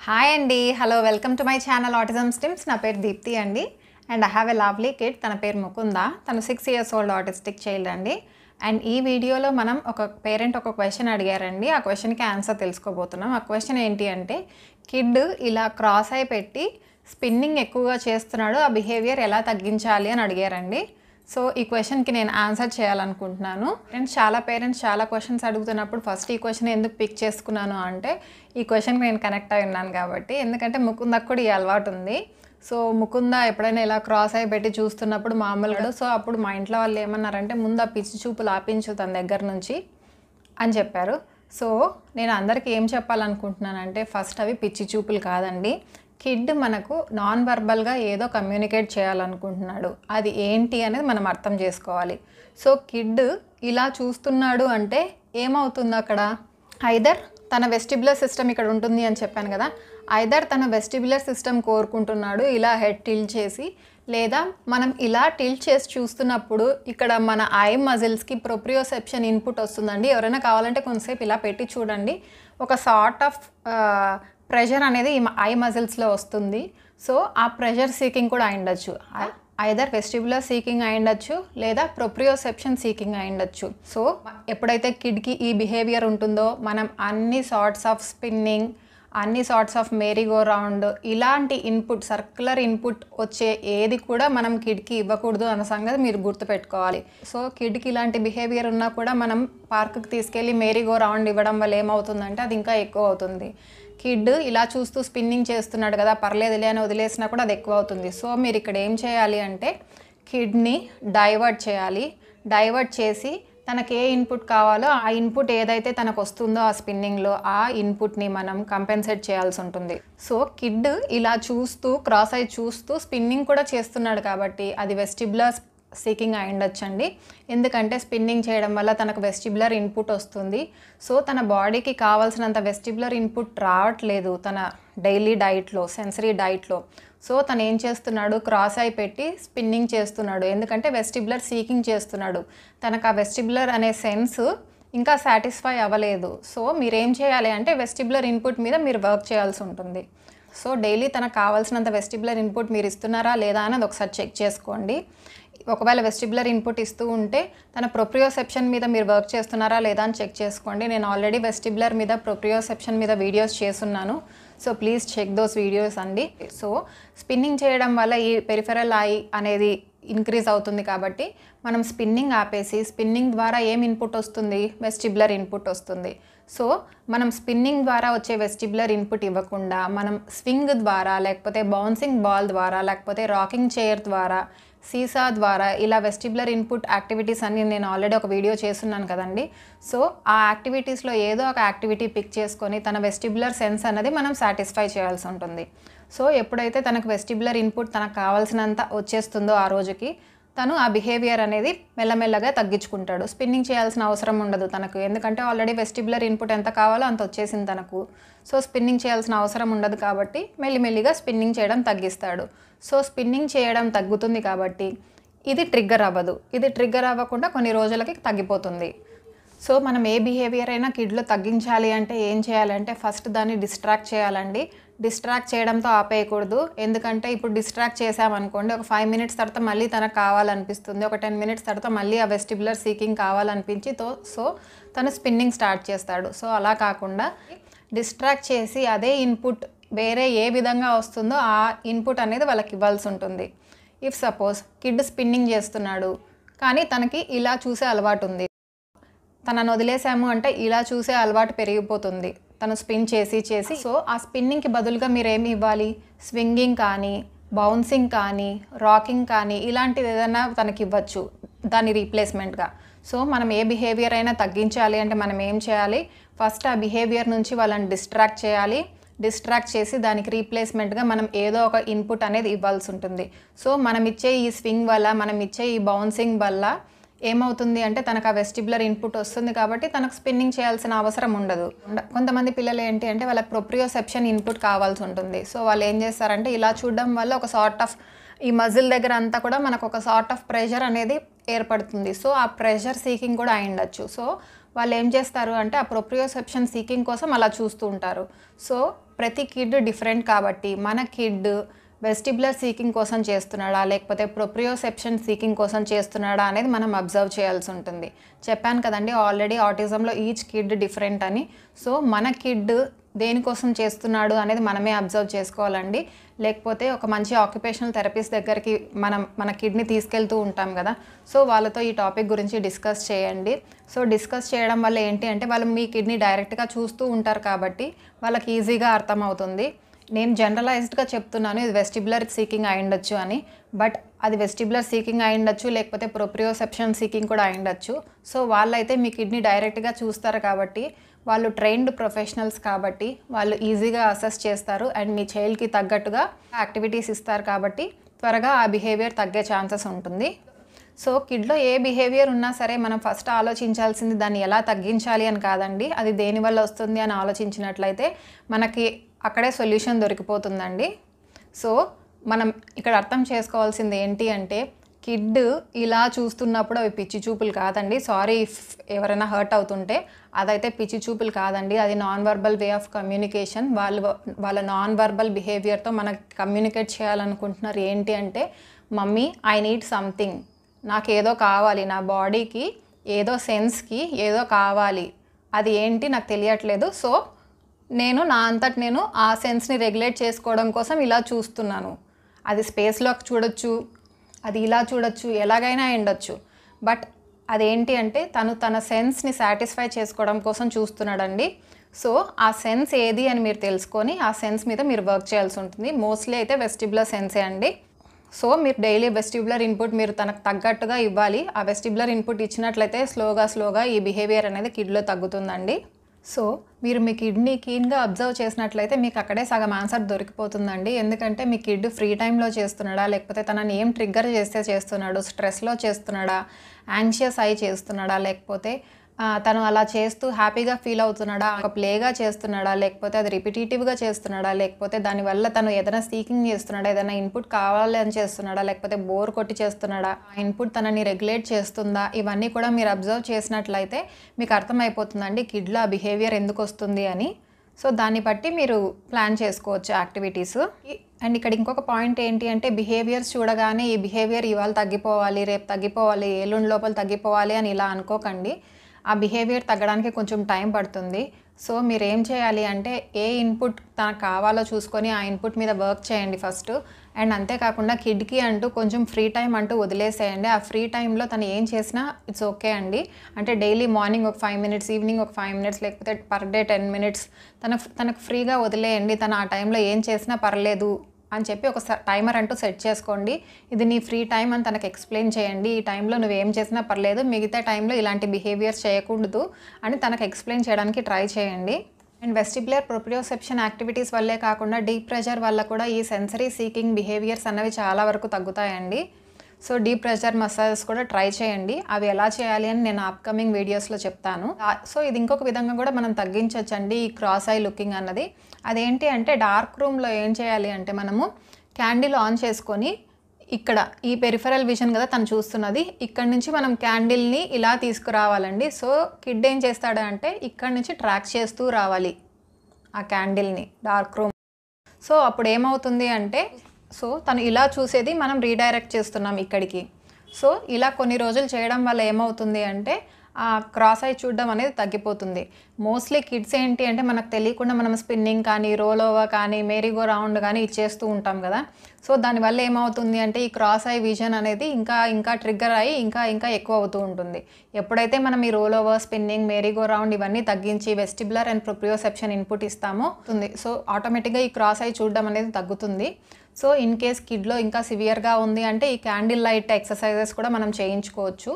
Hi అండి, hello, welcome to my channel autism stims. నా పేరు దీప్తి అండి. And I have a lovely kid. తన పేరు ముకుంద. తను 6 years ఓల్డ్ ఆటిస్టిక్ చైల్డ్ అండి. అండ్ ఈ వీడియోలో మనం ఒక పేరెంట్ ఒక క్వశ్చన్ అడిగారండి. ఆ క్వశ్చన్కి ఆన్సర్ తెలుసుకోబోతున్నాం. ఆ క్వశ్చన్ ఏంటి అంటే, కిడ్ ఇలా క్రాస్ అయి పెట్టి స్పిన్నింగ్ ఎక్కువగా చేస్తున్నాడు, ఆ బిహేవియర్ ఎలా తగ్గించాలి అని అడిగారండి. సో ఈ క్వశ్చన్కి నేను ఆన్సర్ చేయాలనుకుంటున్నాను. ఫ్రెండ్స్, చాలా పేరెంట్స్ చాలా క్వశ్చన్స్ అడుగుతున్నప్పుడు ఫస్ట్ ఈ క్వశ్చన్ ఎందుకు పిక్ చేసుకున్నాను అంటే, ఈ క్వశ్చన్కి నేను కనెక్ట్ అయి ఉన్నాను కాబట్టి. ఎందుకంటే ముకుందకు కూడా ఈ అలవాటు ఉంది. సో ముకుంద ఎప్పుడైనా ఇలా క్రాస్ అయి పెట్టి చూస్తున్నప్పుడు మామూలుగా, సో అప్పుడు మా ఇంట్లో వాళ్ళు ఏమన్నారంటే, ముందు ఆ పిచ్చి చూపులు ఆపించు తన దగ్గర నుంచి అని చెప్పారు. సో నేను అందరికీ ఏం చెప్పాలనుకుంటున్నానంటే, ఫస్ట్ అవి పిచ్చి చూపులు కాదండి. కిడ్ మనకు నాన్ వర్బల్గా ఏదో కమ్యూనికేట్ చేయాలనుకుంటున్నాడు. అది ఏంటి అనేది మనం అర్థం చేసుకోవాలి. సో కిడ్ ఇలా చూస్తున్నాడు అంటే ఏమవుతుంది అక్కడ? ఐదర్ తన వెస్టిబులర్ సిస్టమ్ ఇక్కడ ఉంటుంది అని చెప్పాను కదా, ఐదర్ తన వెస్టిబులర్ సిస్టమ్ కోరుకుంటున్నాడు ఇలా హెడ్ టిల్ట్ చేసి, లేదా మనం ఇలా టిల్ట్ చేసి చూస్తున్నప్పుడు ఇక్కడ మన ఐ మజిల్స్కి ప్రొప్రియోసెప్షన్ ఇన్పుట్ వస్తుందండి. ఎవరైనా కావాలంటే కొంతసేపు ఇలా పెట్టి చూడండి, ఒక సార్ట్ ఆఫ్ ప్రెషర్ అనేది ఈ ఐ మజిల్స్లో వస్తుంది. సో ఆ ప్రెషర్ సీకింగ్ కూడా అయిండొచ్చు. ఐదర్ వెస్టిబులర్ సీకింగ్ అయిండొచ్చు, లేదా ప్రొప్రియోసెప్షన్ సీకింగ్ అయిండొచ్చు. సో ఎప్పుడైతే కిడ్కి ఈ బిహేవియర్ ఉంటుందో, మనం అన్ని సార్ట్స్ ఆఫ్ స్పిన్నింగ్, అన్ని సార్ట్స్ ఆఫ్ మేరీగో రౌండ్, ఇలాంటి ఇన్పుట్, సర్క్యులర్ ఇన్పుట్ వచ్చే ఏది కూడా మనం కిడ్కి ఇవ్వకూడదు అన్న సంగతి మీరు గుర్తుపెట్టుకోవాలి. సో కిడ్కి ఇలాంటి బిహేవియర్ ఉన్నా కూడా మనం పార్క్కి తీసుకెళ్ళి మేరీగో రౌండ్ ఇవ్వడం వల్ల ఏమవుతుందంటే, అది ఇంకా ఎక్కువ అవుతుంది. కిడ్ ఇలా చూస్తూ స్పిన్నింగ్ చేస్తున్నాడు కదా, పర్లేదులే అని వదిలేసినా కూడా అది ఎక్కువ అవుతుంది. సో మీరు ఇక్కడ ఏం చేయాలి అంటే, కిడ్ని డైవర్ట్ చేయాలి. డైవర్ట్ చేసి తనకి ఏ ఇన్పుట్ కావాలో ఆ ఇన్పుట్ ఏదైతే తనకు వస్తుందో ఆ స్పిన్నింగ్లో, ఆ ఇన్పుట్ని మనం కంపెన్సేట్ చేయాల్సి ఉంటుంది. సో కిడ్ ఇలా చూస్తూ క్రాస్ అయి చూస్తూ స్పిన్నింగ్ కూడా చేస్తున్నాడు కాబట్టి అది వెస్టిబులర్ సీకింగ్ అయిండొచ్చండి. ఎందుకంటే స్పిన్నింగ్ చేయడం వల్ల తనకు వెస్టిబులర్ ఇన్పుట్ వస్తుంది. సో తన బాడీకి కావాల్సినంత వెస్టిబులర్ ఇన్పుట్ రావట్లేదు తన డైలీ డైట్లో, సెన్సరీ డైట్లో. సో తను ఏం చేస్తున్నాడు, క్రాస్ అయి పెట్టి స్పిన్నింగ్ చేస్తున్నాడు. ఎందుకంటే వెస్టిబులర్ సీకింగ్ చేస్తున్నాడు. తనకు ఆ వెస్టిబులర్ అనే సెన్స్ ఇంకా సాటిస్ఫై అవ్వలేదు. సో మీరేం చేయాలి అంటే, వెస్టిబులర్ ఇన్పుట్ మీద మీరు వర్క్ చేయాల్సి ఉంటుంది. సో డైలీ తనకు కావాల్సినంత వెస్టిబులర్ ఇన్పుట్ మీరు ఇస్తున్నారా లేదా అనేది ఒకసారి చెక్ చేసుకోండి. ఒకవేళ వెస్టిబులర్ ఇన్పుట్ ఇస్తూ ఉంటే తన ప్రొప్రియోసెప్షన్ మీద మీరు వర్క్ చేస్తున్నారా లేదా అని చెక్ చేసుకోండి. నేను ఆల్రెడీ వెస్టిబులర్ మీద, ప్రొప్రియోసెప్షన్ మీద వీడియోస్ చేస్తున్నాను. So please check those videos అండి. సో స్పిన్నింగ్ చేయడం వల్ల ఈ పెరిఫెరల్ ఐ అనేది ఇంక్రీజ్ అవుతుంది కాబట్టి మనం స్పిన్నింగ్ ఆపేసి, స్పిన్నింగ్ ద్వారా ఏం ఇన్పుట్ వస్తుంది, వెస్టిబులర్ ఇన్పుట్ వస్తుంది. సో మనం స్పిన్నింగ్ ద్వారా వచ్చే వెస్టిబులర్ ఇన్పుట్ ఇవ్వకుండా మనం స్వింగ్ ద్వారా, లేకపోతే బౌన్సింగ్ బాల్ ద్వారా, లేకపోతే రాకింగ్ చైర్ ద్వారా, సీసా ద్వారా, ఇలా వెస్టిబులర్ ఇన్పుట్ యాక్టివిటీస్ అన్ని నేను ఆల్రెడీ ఒక వీడియో చేస్తున్నాను కదండి. సో ఆ యాక్టివిటీస్లో ఏదో ఒక యాక్టివిటీ పిక్ చేసుకొని తన వెస్టిబులర్ సెన్స్ అనేది మనం సాటిస్ఫై చేయాల్సి ఉంటుంది. సో ఎప్పుడైతే తనకు వెస్టిబులర్ ఇన్పుట్ తనకు కావాల్సినంత వచ్చేస్తుందో ఆ రోజుకి, తను ఆ బిహేవియర్ అనేది మెల్లమెల్లగా తగ్గించుకుంటాడు. స్పిన్నింగ్ చేయాల్సిన అవసరం ఉండదు తనకు, ఎందుకంటే ఆల్రెడీ వెస్టిబులర్ ఇన్పుట్ ఎంత కావాలో అంత వచ్చేసింది తనకు. సో స్పిన్నింగ్ చేయాల్సిన అవసరం ఉండదు కాబట్టి మెల్లిమెల్లిగా స్పిన్నింగ్ చేయడం తగ్గిస్తాడు. సో స్పిన్నింగ్ చేయడం తగ్గుతుంది కాబట్టి ఇది ట్రిగ్గర్ అవ్వదు. ఇది ట్రిగ్గర్ అవ్వకుండా కొన్ని రోజులకి తగ్గిపోతుంది. సో మనం ఏ బిహేవియర్ అయినా కిడ్లో తగ్గించాలి అంటే ఏం చేయాలంటే, ఫస్ట్ దాన్ని డిస్ట్రాక్ట్ చేయాలండి. డిస్ట్రాక్ట్ చేయడంతో ఆపేయకూడదు. ఎందుకంటే ఇప్పుడు డిస్ట్రాక్ట్ చేసామనుకోండి, ఒక 5 minutes తర్వాత మళ్ళీ తనకు కావాలనిపిస్తుంది, ఒక 10 minutes తర్వాత మళ్ళీ ఆ వెస్టిబులర్ సీకింగ్ కావాలనిపించి సో తను స్పిన్నింగ్ స్టార్ట్ చేస్తాడు. సో అలా కాకుండా డిస్ట్రాక్ట్ చేసి అదే ఇన్పుట్ వేరే ఏ విధంగా వస్తుందో ఆ ఇన్పుట్ అనేది వాళ్ళకి ఇవ్వాల్సి ఉంటుంది. ఇఫ్ సపోజ్ కిడ్ స్పిన్నింగ్ చేస్తున్నాడు కానీ తనకి ఇలా చూసే అలవాటు ఉంది, తనను వదిలేసాము అంటే ఇలా చూసే అలవాటు పెరిగిపోతుంది తను స్పిన్ చేసి చేసి. సో ఆ స్పిన్నింగ్కి బదులుగా మీరు ఏమి ఇవ్వాలి, స్వింగింగ్ కానీ, బౌన్సింగ్ కానీ, రాకింగ్ కానీ, ఇలాంటిది ఏదైనా తనకి ఇవ్వచ్చు దాని రీప్లేస్మెంట్గా. సో మనం ఏ బిహేవియర్ అయినా తగ్గించాలి అంటే మనం ఏం చేయాలి, ఫస్ట్ ఆ బిహేవియర్ నుంచి వాళ్ళని డిస్ట్రాక్ట్ చేయాలి. డిస్ట్రాక్ట్ చేసి దానికి రీప్లేస్మెంట్గా మనం ఏదో ఒక ఇన్పుట్ అనేది ఇవ్వాల్సి ఉంటుంది. సో మనం ఇచ్చే ఈ స్వింగ్ వల్ల, మనం ఇచ్చే ఈ బౌన్సింగ్ వల్ల ఏమవుతుంది అంటే, తనకు ఆ వెస్టిబులర్ ఇన్పుట్ వస్తుంది కాబట్టి తనకు స్పిన్నింగ్ చేయాల్సిన అవసరం ఉండదు. కొంతమంది పిల్లలు ఏంటి అంటే, వాళ్ళ ప్రొప్రియోసెప్షన్ ఇన్పుట్ కావాల్సి ఉంటుంది. సో వాళ్ళు ఏం చేస్తారంటే, ఇలా చూడడం వల్ల ఒక సార్ట్ ఆఫ్ ఈ మజిల్ దగ్గర అంతా కూడా మనకు ఒక సార్ట్ ఆఫ్ ప్రెషర్ అనేది ఏర్పడుతుంది. సో ఆ ప్రెషర్ సీకింగ్ కూడా అయ్యుండొచ్చు. సో వాళ్ళు ఏం చేస్తారు అంటే, ఆ ప్రొప్రియోసెప్షన్ సీకింగ్ కోసం అలా చూస్తూ ఉంటారు. సో ప్రతి కిడ్ డిఫరెంట్ కాబట్టి మన కిడ్ వెస్టిబులర్ సీకింగ్ కోసం చేస్తున్నాడా లేకపోతే ప్రొప్రియోసెప్షన్ సీకింగ్ కోసం చేస్తున్నాడా అనేది మనం అబ్జర్వ్ చేయాల్సి ఉంటుంది. చెప్పాను కదండి ఆల్రెడీ ఆటిజంలో ఈచ్ కిడ్ డిఫరెంట్ అని. సో మన కిడ్ దేనికోసం చేస్తున్నాడు అనేది మనమే అబ్జర్వ్ చేసుకోవాలండి. లేకపోతే ఒక మంచి ఆక్యుపేషనల్ థెరపిస్ట్ దగ్గరికి మన కిడ్ని తీసుకెళ్తూ ఉంటాం కదా, సో వాళ్ళతో ఈ టాపిక్ గురించి డిస్కస్ చేయండి. సో డిస్కస్ చేయడం వల్ల ఏంటి అంటే వాళ్ళు మీ కిడ్ని డైరెక్ట్గా చూస్తూ ఉంటారు కాబట్టి వాళ్ళకి ఈజీగా అర్థమవుతుంది. నేను జనరలైజ్డ్గా చెప్తున్నాను ఇది వెస్టిబులర్ సీకింగ్ అయ్యుండొచ్చు అని, బట్ అది వెస్టిబులర్ సీకింగ్ అయ్యుండొచ్చు లేకపోతే ప్రొప్రియోసెప్షన్ సీకింగ్ కూడా అయ్యుండొచ్చు. సో వాళ్ళైతే మీ కిడ్ని డైరెక్ట్గా చూస్తారు కాబట్టి వాళ్ళు ట్రైన్డ్ ప్రొఫెషనల్స్ కాబట్టి వాళ్ళు ఈజీగా అసెస్ చేస్తారు అండ్ మీ చైల్డ్కి తగ్గట్టుగా యాక్టివిటీస్ ఇస్తారు కాబట్టి త్వరగా ఆ బిహేవియర్ తగ్గే ఛాన్సెస్ ఉంటుంది. సో కిడ్లో ఏ బిహేవియర్ ఉన్నా సరే మనం ఫస్ట్ ఆలోచించాల్సింది దాన్ని ఎలా తగ్గించాలి అని కాదండి, అది దేనివల్ల వస్తుంది అని ఆలోచించినట్లయితే మనకి అక్కడే సొల్యూషన్ దొరికిపోతుందండి. సో మనం ఇక్కడ అర్థం చేసుకోవాల్సింది ఏంటి అంటే కిడ్ ఇలా చూస్తున్నప్పుడు అవి పిచ్చి చూపులు కాదండి. సారీ ఇఫ్ ఎవరైనా హర్ట్ అవుతుంటే, అదైతే పిచ్చి చూపులు కాదండి, అది non verbal way of communication. వాళ్ళ నాన్ వర్బల్ బిహేవియర్తో మనకు కమ్యూనికేట్ చేయాలనుకుంటున్నారు. ఏంటి అంటే మమ్మీ ఐ నీడ్ సంథింగ్, నాకేదో కావాలి, నా బాడీకి ఏదో సెన్స్కి ఏదో కావాలి, అది ఏంటి నాకు తెలియట్లేదు. సో నేను నా అంతటి నేను ఆ సెన్స్ని రెగ్యులేట్ చేసుకోవడం కోసం ఇలా చూస్తున్నాను. అది స్పేస్లోకి చూడొచ్చు, అది ఇలా చూడొచ్చు, ఎలాగైనా ఉండొచ్చు. బట్ అదేంటి అంటే తన సెన్స్ని సాటిస్ఫై చేసుకోవడం కోసం చూస్తున్నాడండి. సో ఆ సెన్స్ ఏది అని మీరు తెలుసుకొని ఆ సెన్స్ మీద మీరు వర్క్ చేయాల్సి ఉంటుంది. మోస్ట్లీ అయితే వెస్టిబులర్ సెన్సే అండి. సో మీరు డైలీ వెస్టిబులర్ ఇన్పుట్ మీరు తనకు తగ్గట్టుగా ఇవ్వాలి. ఆ వెస్టిబులర్ ఇన్పుట్ ఇచ్చినట్లయితే స్లోగా ఈ బిహేవియర్ అనేది కిడ్లో తగ్గుతుందండి. సో మీరు మీ కిడ్ని కీన్గా అబ్జర్వ్ చేసినట్లయితే మీకు అక్కడే సగం ఆన్సర్ దొరికిపోతుందండి. ఎందుకంటే మీ కిడ్ ఫ్రీ టైంలో చేస్తున్నాడా లేకపోతే తనని ఏం ట్రిగ్గర్ చేస్తే చేస్తున్నాడు, స్ట్రెస్లో చేస్తున్నాడా, యాంగ్షియస్ అయి చేస్తున్నాడా, లేకపోతే తను అలా చేస్తూ హ్యాపీగా ఫీల్ అవుతున్నాడా, ఒక ప్లేగా చేస్తున్నాడా, లేకపోతే అది రిపిటేటివ్గా చేస్తున్నాడా, లేకపోతే దానివల్ల తను ఏదైనా సీకింగ్ చేస్తున్నాడా, ఏదైనా ఇన్పుట్ కావాలి అని చేస్తున్నాడా, లేకపోతే బోర్ కొట్టి చేస్తున్నాడా, ఆ ఇన్పుట్ తనని రెగ్యులేట్ చేస్తుందా, ఇవన్నీ కూడా మీరు అబ్జర్వ్ చేసినట్లయితే మీకు అర్థమైపోతుందండి కిడ్లో ఆ బిహేవియర్ ఎందుకు వస్తుంది అని. సో దాన్ని బట్టి మీరు ప్లాన్ చేసుకోవచ్చు యాక్టివిటీస్. అండ్ ఇక్కడ ఇంకొక పాయింట్ ఏంటి అంటే బిహేవియర్స్ చూడగానే ఈ బిహేవియర్ ఇవాళ తగ్గిపోవాలి, రేపు తగ్గిపోవాలి, ఏలుండి లోపల తగ్గిపోవాలి అని ఇలా అనుకోకండి. ఆ బిహేవియర్ తగ్గడానికి కొంచెం టైం పడుతుంది. సో మీరు ఏం చేయాలి అంటే ఏ ఇన్పుట్ తనకు కావాలో చూసుకొని ఆ ఇన్పుట్ మీద వర్క్ చేయండి ఫస్ట్. అండ్ అంతేకాకుండా కిడ్కి అంటూ కొంచెం ఫ్రీ టైం అంటూ వదిలేసేయండి. ఆ ఫ్రీ టైంలో తను ఏం చేసినా ఇట్స్ ఓకే అండి. అంటే డైలీ మార్నింగ్ ఒక 5 minutes, ఈవినింగ్ ఒక 5 minutes, లేకపోతే పర్ డే 10 minutes తనకు ఫ్రీగా వదిలేయండి. తను ఆ టైంలో ఏం చేసినా పర్లేదు అని చెప్పి ఒక టైమర్ అంటూ సెట్ చేసుకోండి. ఇది నీ ఫ్రీ టైం అని తనకు ఎక్స్ప్లెయిన్ చేయండి. ఈ టైంలో నువ్వేం చేసినా పర్లేదు, మిగతా టైంలో ఇలాంటి బిహేవియర్స్ చేయకూడదు అని తనకు ఎక్స్ప్లెయిన్ చేయడానికి ట్రై చేయండి. అండ్ వెస్టిబులర్ ప్రొప్రియోసెప్షన్ యాక్టివిటీస్ వల్లే కాకుండా డీప్ ప్రెషర్ వల్ల కూడా ఈ సెన్సరీ సీకింగ్ బిహేవియర్స్ అనేవి చాలా వరకు తగ్గుతాయండి. సో డీప్ ప్రెషర్ మసాజెస్ కూడా ట్రై చేయండి. అవి ఎలా చేయాలి అని నేను అప్కమింగ్ వీడియోస్లో చెప్తాను. సో ఇది ఇంకొక విధంగా కూడా మనం తగ్గించవచ్చండి ఈ క్రాస్ ఐ లుకింగ్ అన్నది. అదేంటి అంటే డార్క్ రూమ్లో ఏం చేయాలి అంటే మనము క్యాండిల్ ఆన్ చేసుకొని ఇక్కడ ఈ పెరిఫెరల్ విజన్ కదా తను చూస్తున్నది, ఇక్కడ నుంచి మనం క్యాండిల్ని ఇలా తీసుకురావాలండి. సో కిడ్ ఏం చేస్తాడు అంటే ఇక్కడ నుంచి ట్రాక్ చేస్తూ రావాలి ఆ క్యాండిల్ని డార్క్ రూమ్. సో అప్పుడు ఏమవుతుంది అంటే సో తను ఇలా చూసేది మనం రీడైరెక్ట్ చేస్తున్నాం ఇక్కడికి. సో ఇలా కొన్ని రోజులు చేయడం వల్ల ఏమవుతుంది అంటే ఆ క్రాస్ ఐ చూడడం అనేది తగ్గిపోతుంది. మోస్ట్లీ కిడ్స్ ఏంటి అంటే మనకు తెలియకుండా మనం స్పిన్నింగ్ కానీ, రోల్ ఓవర్ కానీ, మేరీగో రౌండ్ కానీ ఇచ్చేస్తూ ఉంటాం కదా. సో దానివల్ల ఏమవుతుంది అంటే ఈ క్రాస్ ఐ విజన్ అనేది ఇంకా ట్రిగ్గర్ అయ్యి ఇంకా ఎక్కువ అవుతూ ఉంటుంది. ఎప్పుడైతే మనం ఈ రోల్ ఓవర్, స్పిన్నింగ్, మేరీగో రౌండ్ ఇవన్నీ తగ్గించి వెస్టిబులర్ అండ్ ప్రొప్రియోసెప్షన్ ఇన్పుట్ ఇస్తామో సో ఆటోమేటిక్గా ఈ క్రాస్ ఐ చూడడం అనేది తగ్గుతుంది. సో ఇన్ కేస్ కిడ్లో ఇంకా సివియర్గా ఉంది అంటే ఈ క్యాండిల్ లైట్ ఎక్సర్సైజెస్ కూడా మనం చేయించుకోవచ్చు.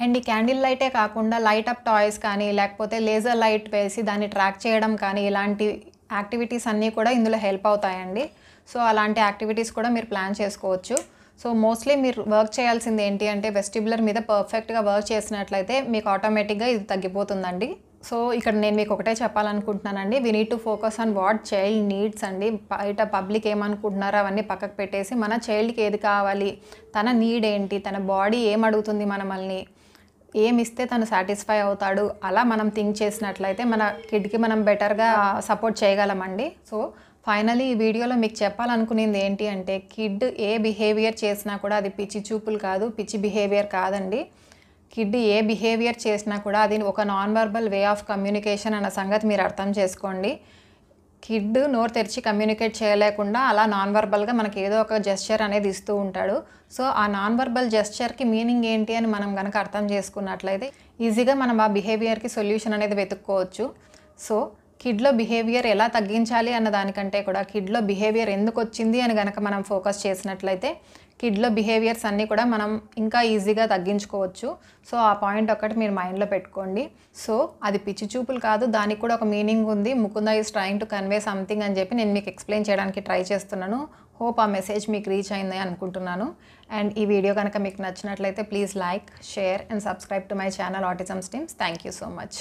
అండ్ ఈ క్యాండిల్ లైటే కాకుండా లైట్ అప్ టాయ్స్ కానీ, లేకపోతే లేజర్ లైట్ వేసి దాన్ని ట్రాక్ చేయడం కానీ, ఇలాంటి యాక్టివిటీస్ అన్నీ కూడా ఇందులో హెల్ప్ అవుతాయండి. సో అలాంటి యాక్టివిటీస్ కూడా మీరు ప్లాన్ చేసుకోవచ్చు. సో మోస్ట్లీ మీరు వర్క్ చేయాల్సింది ఏంటి అంటే వెస్టిబులర్ మీద పర్ఫెక్ట్గా వర్క్ చేసినట్లయితే మీకు ఆటోమేటిక్గా ఇది తగ్గిపోతుందండి. సో ఇక్కడ నేను మీకు ఒకటే చెప్పాలనుకుంటున్నానండి, we need to focus on what child needs అండి. బయట పబ్లిక్ ఏమనుకుంటున్నారో అవన్నీ పక్కకు పెట్టేసి మన చైల్డ్కి ఏది కావాలి, తన నీడ్ ఏంటి, తన బాడీ ఏం అడుగుతుంది మనల్ని, ఏమిస్తే తను సాటిస్ఫై అవుతాడు అలా మనం థింక్ చేసినట్లయితే మన కిడ్కి మనం బెటర్గా సపోర్ట్ చేయగలమండి. సో ఫైనలీ ఈ వీడియోలో మీకు చెప్పాలనుకునేది ఏంటి అంటే కిడ్ ఏ బిహేవియర్ చేసినా కూడా అది పిచ్చి చూపులు కాదు, పిచ్చి బిహేవియర్ కాదండి. కిడ్ ఏ బిహేవియర్ చేసినా కూడా అది ఒక non verbal way of communication అన్న సంగతి మీరు అర్థం చేసుకోండి. కిడ్ నోరు తెరిచి కమ్యూనికేట్ చేయలేకుండా అలా నాన్ వర్బల్గా మనకి ఏదో ఒక జెస్చర్ అనేది ఇస్తూ ఉంటాడు. సో ఆ నాన్ వర్బల్ జెస్చర్కి మీనింగ్ ఏంటి అని మనం కనుక అర్థం చేసుకున్నట్లయితే ఈజీగా మనం ఆ బిహేవియర్కి సొల్యూషన్ అనేది వెతుక్కోవచ్చు. సో కిడ్లో బిహేవియర్ ఎలా తగ్గించాలి అన్న దానికంటే కూడా కిడ్లో బిహేవియర్ ఎందుకు వచ్చింది అని కనుక మనం ఫోకస్ చేసినట్లయితే కిడ్లో బిహేవియర్స్ అన్నీ కూడా మనం ఇంకా ఈజీగా తగ్గించుకోవచ్చు. సో ఆ పాయింట్ ఒక్కటి మీరు మైండ్లో పెట్టుకోండి. సో అది పిచ్చి చూపులు కాదు, దానికి కూడా ఒక మీనింగ్ ఉంది. Mukunda is trying to convey something అని చెప్పి నేను మీకు ఎక్స్ప్లెయిన్ చేయడానికి ట్రై చేస్తున్నాను. హోప్ ఆ మెసేజ్ మీకు రీచ్ అయింది అనుకుంటున్నాను. అండ్ ఈ వీడియో కనుక మీకు నచ్చినట్లయితే please like, share and subscribe to my channel autism stims. Thank you so much.